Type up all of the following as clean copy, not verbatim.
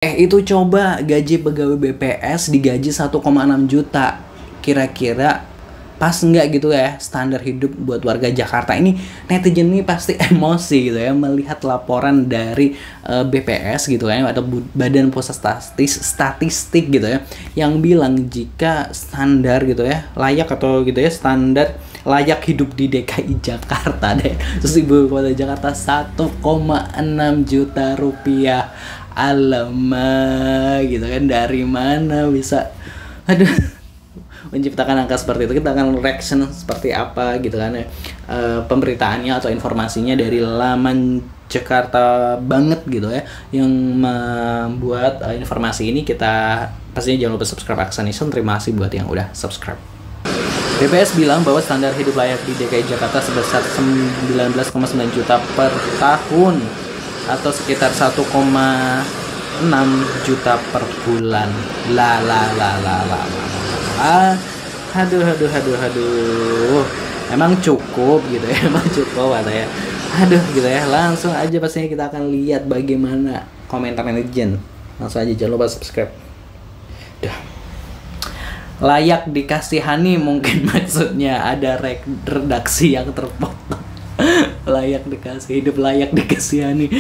Itu coba gaji pegawai BPS digaji 1,6 juta. Kira-kira pas nggak gitu ya standar hidup buat warga Jakarta ini? Netizen ini pasti emosi gitu ya melihat laporan dari BPS gitu ya, atau Badan Pusat Statistik gitu ya, yang bilang jika standar gitu ya layak atau gitu ya standar layak hidup di DKI Jakarta deh, terus ibu kota Jakarta 1,6 juta rupiah. Alamak gitu kan, dari mana bisa menciptakan angka seperti itu? Kita akan reaction seperti apa gitu kan ya, pemberitaannya atau informasinya dari laman Jakarta banget gitu ya, yang membuat informasi ini. Kita pastinya jangan lupa subscribe Aksa Nation. Terima kasih buat yang udah subscribe. BPS bilang bahwa standar hidup layak di DKI Jakarta sebesar 19,9 juta per tahun atau sekitar 1,6 juta per bulan. Aduh. Emang cukup gitu ya, emang cukup ya. Aduh gitu ya. Langsung aja pastinya kita akan lihat bagaimana komentar netizen. Langsung aja, jangan lupa subscribe. Duh. Layak dikasihani mungkin maksudnya, ada redaksi yang terpotong. Layak dikasih, hidup layak dikasihani.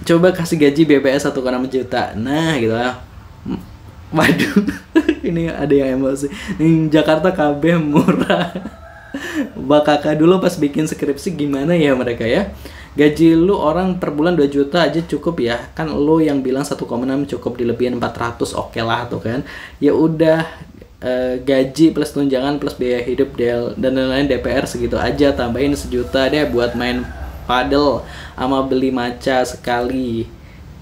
Coba kasih gaji BPS 1,6 juta. Nah gitu lah. Waduh, ini ada yang emosi. Nih, Jakarta KB murah. Bakaka dulu pas bikin skripsi gimana ya mereka ya. Gaji lu orang per bulan 2 juta aja cukup ya. Kan lu yang bilang 1,6 cukup, dilebihin 400 oke lah tuh kan. Ya udah, gaji plus tunjangan plus biaya hidup dan lain-lain DPR segitu aja, tambahin 1 juta deh buat main padel sama beli maca sekali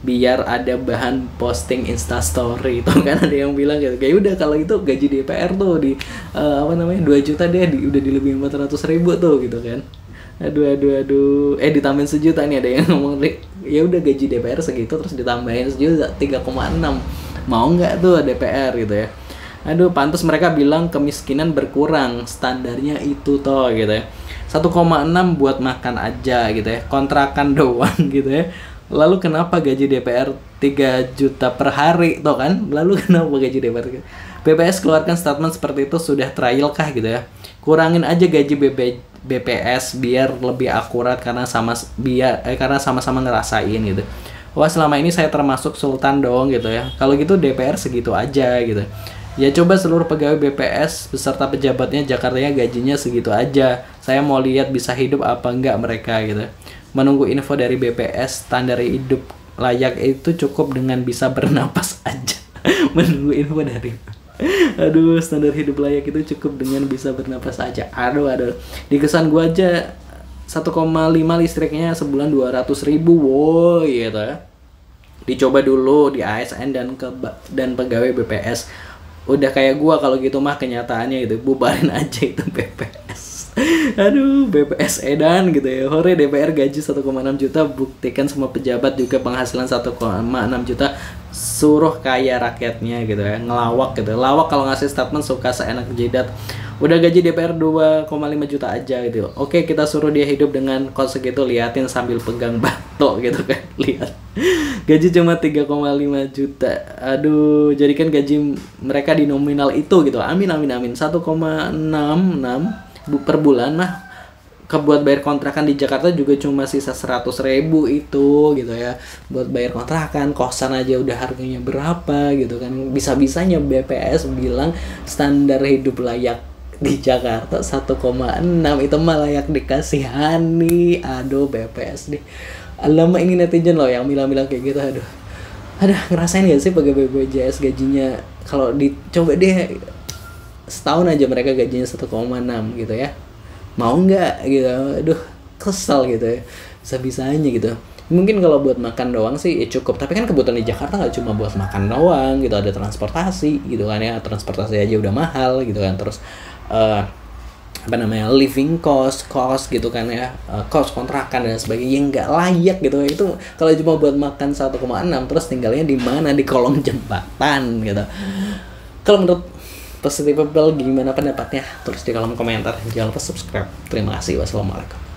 biar ada bahan posting Instastory. Itu kan ada yang bilang gitu, kayak udah kalau itu gaji DPR tuh di 2 juta deh, udah dilebihin 400.000 tuh gitu kan. Aduh, ditambahin 1 juta nih, ada yang ngomong ya udah gaji DPR segitu terus ditambahin 1 juta 3,6, mau nggak tuh DPR gitu ya. Aduh, pantas mereka bilang kemiskinan berkurang, standarnya itu toh gitu ya. 1,6 buat makan aja gitu ya, kontrakan doang gitu ya. Lalu kenapa gaji DPR 3 juta per hari toh kan? Lalu kenapa gaji DPR? BPS keluarkan statement seperti itu sudah trial kah gitu ya. Kurangin aja gaji BPS biar lebih akurat karena sama-sama ngerasain gitu. Wah, selama ini saya termasuk sultan dong gitu ya. Kalau gitu DPR segitu aja gitu. Ya coba seluruh pegawai BPS beserta pejabatnya Jakartanya gajinya segitu aja. Saya mau lihat bisa hidup apa enggak mereka gitu. Menunggu info dari BPS, standar hidup layak itu cukup dengan bisa bernapas aja. Menunggu info dari standar hidup layak itu cukup dengan bisa bernapas aja. Aduh. Di kesan gua aja 1,5 listriknya sebulan 200.000, wow gitu ya. Dicoba dulu di ASN dan pegawai BPS. Udah kayak gua kalau gitu mah kenyataannya gitu, bubarin aja itu BPS. Aduh, BPS edan gitu ya. Hore, DPR gaji 1,6 juta, buktikan semua pejabat juga penghasilan 1,6 juta, suruh kaya rakyatnya gitu ya. Ngelawak gitu. Lawak kalau ngasih statement suka seenak jidat. Udah gaji DPR 2,5 juta aja gitu. Oke, kita suruh dia hidup dengan kos segitu, liatin sambil pegang batok gitu kan. Lihat. Gaji cuma 3,5 juta. Aduh, jadikan gaji mereka di nominal itu gitu. Amin. 1,66 per bulan mah kebuat bayar kontrakan di Jakarta juga cuma sisa 100.000 itu gitu ya. Buat bayar kontrakan, kosan aja udah harganya berapa gitu kan. Bisa-bisanya BPS bilang standar hidup layak di Jakarta 1,6, itu mah layak dikasihani. Aduh, BPS nih. Alamak, ini netizen loh yang bilang-bilang kayak gitu. Aduh, ngerasain gak sih pegawai BPJS gajinya, kalau dicoba deh setahun aja mereka gajinya 1,6 gitu ya, mau nggak gitu. Aduh, kesel gitu ya, bisa-bisanya gitu. Mungkin kalau buat makan doang sih ya cukup, tapi kan kebutuhan di Jakarta nggak cuma buat makan doang gitu, ada transportasi gitu kan ya. Transportasi aja udah mahal gitu kan, terus living cost gitu kan ya, cost kontrakan dan sebagainya, nggak layak gitu. Itu kalau cuma buat makan 1,6 terus tinggalnya di mana, di kolong jembatan gitu. Kalau menurut Positive People gimana pendapatnya? Tulis di kolom komentar. Jangan lupa subscribe. Terima kasih. Wassalamualaikum.